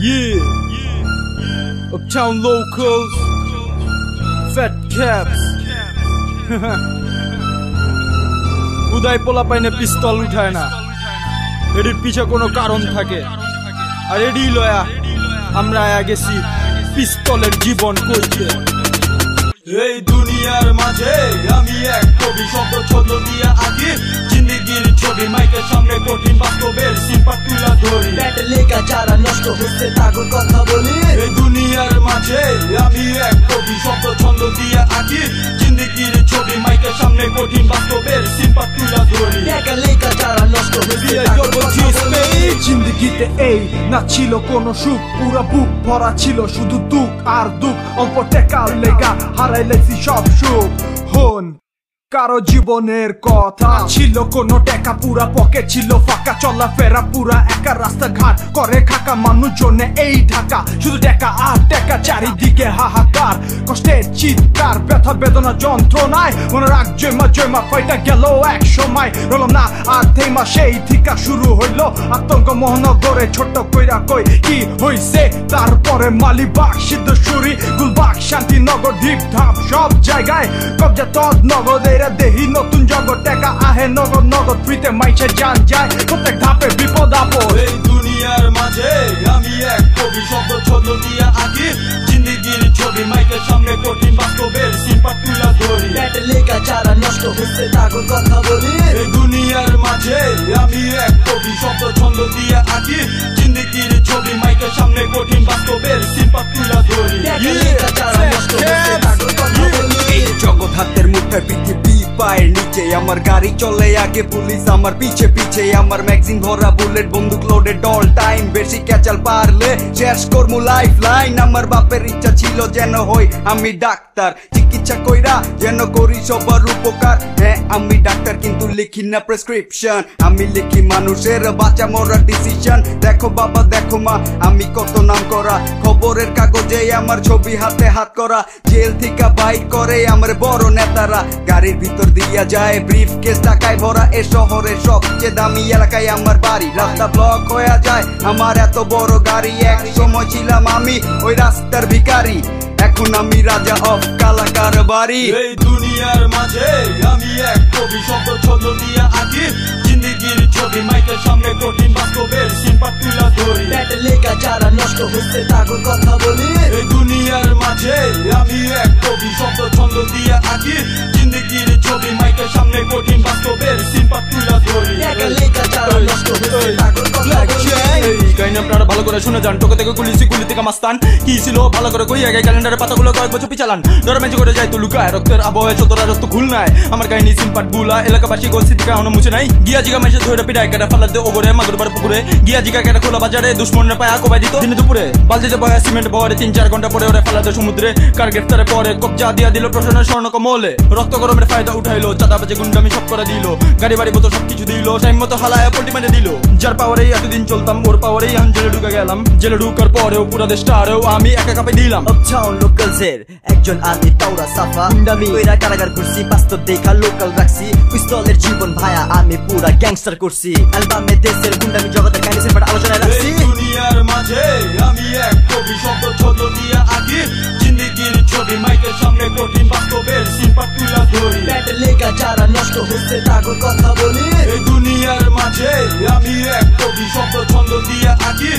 Yeah, Uptown Locals, Fat Caps. উদয় পোলা পাইনে পিস্তল উঠায় না, এটির পিছে কোনো কারণ থাকে। আর এডি লয়া আমরা গেছি পিস্তলের জীবন কইতে। এই দুনিয়ার মাঝে আমি এক কবি, শব্দ ছন্দ দিয়া আঁকি জিন্দেগির ছবি, মাইকের সামনে কঠিন বাস্তবের সিম্পাত তুলা ধরি। লেখা যারা নষ্ট হচ্ছে তাগর কথা বলি। এই দুনিয়ার মাঝে আমি এক কবি, শব্দ ছন্দ দিয়া আঁকি জিন্দেগির ছবি, মাইকের সামনে কঠিন বাস্তবের সিম্পাত তুলা ধরি। লেখা যারা নষ্ট হচ্ছে তাগর কথা বলি। জিন্দেগিতে এই না ছিল কোনো সুখ, পুরা বুক ভরা ছিল শুধু দুঃখ আর দুঃখ। অল্প টাকার লেগা হারাইলেছি সব সুখ। হন কারো জীবনের কথা ছিল কোনো টাকা, পুরা পকেট ছিল ফাঁকা, চলাফেরা পুরা একা, রাস্তাঘাট করে খাকা, মানুষজনে এই ঢাকা শুধু টাকা আর টাকা, চারিদিকে হাহাকার, কষ্টের চিৎকার, ব্যথা বেদনা যন্ত্রণায় মনে রাখ জয়মা জয়মা কয়টা গেল এক সময়, রলাম না আর থেমা, সেই থিকা শুরু হইলো আতঙ্ক মহানগরে, ছোট কইরা কই কি হইছে, তারপরে মালিবাগ, সিদ্ধেশ্বরী, গুলবাগ, শান্তিনগর, দ্বীপ ধাপ সব জায়গায় কবজা তদ নগদে দেহি নতুন জগৎ, টাকা আহে নগদ নগদ, ফ্রিতে মাইছে জান যায় প্রত্যেক ধাপে বিপদ আপদ। এই দুনিয়ার মাঝে আমি এক কবি, শব্দ ছন্দ দিয়া আঁকি জিন্দেগির ছবি, মাইকের সামনে কঠিন বাস্তবের সিম্পাত তুলা ধরি। লেখা যারা নষ্ট হচ্ছে তাগর কথা বলি। এই দুনিয়ার মাঝে আমি এক কবি, শব্দ ছন্দ দিয়া আঁকি জিন্দেগির ছবি, মাইকের সামনে কঠিন বাস্তবের সিম্পাত তুলা ধরি। লেখা যারা নষ্ট হচ্ছে তাগর কথা বলি। এই জগৎ হাতের মুঠে, পৃথিবী পায়ের নিচে, আমার গাড়ি চলে আগে, পুলিশ আমার পিছে পিছে, আমার ম্যাগজিন ভরা বুলেট, বন্দুক লোডেড অল টাইম, বেশি ক্যাচাল পারলে শেষ করমু লাইফ লাইন। আমার বাপের ইচ্ছা ছিল যেন হই আমি ডাক্তার, চিকিৎসা কইরা যেন করি সবার উপকার। হ্যাঁ আমি ডাক্তার কিন্তু লিখি না প্রেসক্রিপশন, আমি লিখি মানুষের বাঁচা মরার ডিসিশন। দেখো বাবা দেখো মা আমি কত নাম করা, খবরের কাগজে আমার ছবি হাতে হাত করা, জেল থেকে বাইক করে আমার বড় নেতারা, গাড়ির ভিতর দিয়া যায় ব্রিফ কেস টাকায় ভরা, এ শহরের সবচেয়ে দামি এলাকায় আমার বাড়ি, রাস্তা ব্লক হয়ে যায় আমার এত বড় গাড়ি, এক সময় ছিলাম আমি ওই রাস্তার ভিখারি, এখন আমি রাজা অফ কালাকার বাড়ি। এই দুনিয়ার মাঝে আমি এক কবি, শব্দ ছন্দ দিয়া আঁকি জিন্দেগির ছবি, মাইকের সামনে কঠিন বাস্তবের সিম্পাত তুলা ধরি। লেখা যারা নষ্ট হচ্ছে তাগর কথা বলি। এই দুনিয়ার মাঝে আমি এক কবি, শব্দ ছন্দ দিয়া আঁকি জিন্দেগির ছবি, মাইকের সামনে কঠিন বাস্তবের সিম্পাত তুলা ধরি। লেখা যারা নষ্ট হচ্ছে তাগর কথা বলি। এই কাহিনী আপনারা ভালো করে শুনে যান, টোকে থেকে গুলিছি গুলি থেকে মাস্তান কি ছিল ভালো করে কই আগে, ক্যালেন্ডারের পাতাগুলো কয়েক বছর পিছালান, ডরে মেঝে করে যায় তো লুকায়, রক্তের আবহাওয়া চতরা রক্ত খুল নাই, আমার কাহিনী সিম্পাট বুলা, এলাকাবাসী গোল স্মৃতিকা এখনো মুছে নাই, গিয়া জিগা মেসে ধরে পিড়ায় কেটে ফালা দে ওগরে মাগুরবার পুকুরে, গিয়া জিগা কেটে খোলা বাজারে, দুশ্মনের পায়া কোবাই দিত দিনে দুপুরে, বালতিতে বয়া সিমেন্ট বয়ারে 3-4 ঘন্টা পরে ওরে ফালা দে সমুদ্রে, কার গ্রেফতারে পরে কবজা দিয়া দিল প্রশাসনের স্বর্ণ কমলে, রক্ত গরমের ফায়দা উঠাইলো, চাঁদাবাজে গুন্ডামি সব করে দিল, গাড়ি বাড়ি মতো সবকিছু দিল, টাইম মতো হালায় পল্টি মেরে দিল, যার পাওয়ারেই এতদিন চলতাম ওর পাওয়ারেই এখন জেলে ঢুকে গেলাম, জেলে ঢুকার পরেও পুরা দেশটারেও আমি একা কাপে দিলাম। Uptown Locals এর একজন আর্মি তাওরা সাফা, গুন্ডামি কইরা কারাগার করছি, বাস্তব দেখা লোকাল রাখছি, পিস্তলের জীবন ভায়া আমি পুরা গ্যাংস্টার করছি, অ্যালবামে দেশের গুন্ডামি জগতের কাহিনী সিনেমার আলোচনায় রাখছি। এই দুনিয়ার মাঝে আমি এক কবি, শব্দ ছন্দ দিয়া আঁকি জিন্দেগির ছবি, মাইকের সামনে কঠিন বাস্তবের সিম্পাত তুলা ধরি। লেখা যারা নষ্ট হচ্ছে তাগর কথা বলি। এই দুনিয়ার মাঝে আমি এক কবি, শব্দ ছন্দ দিয়া আঁকি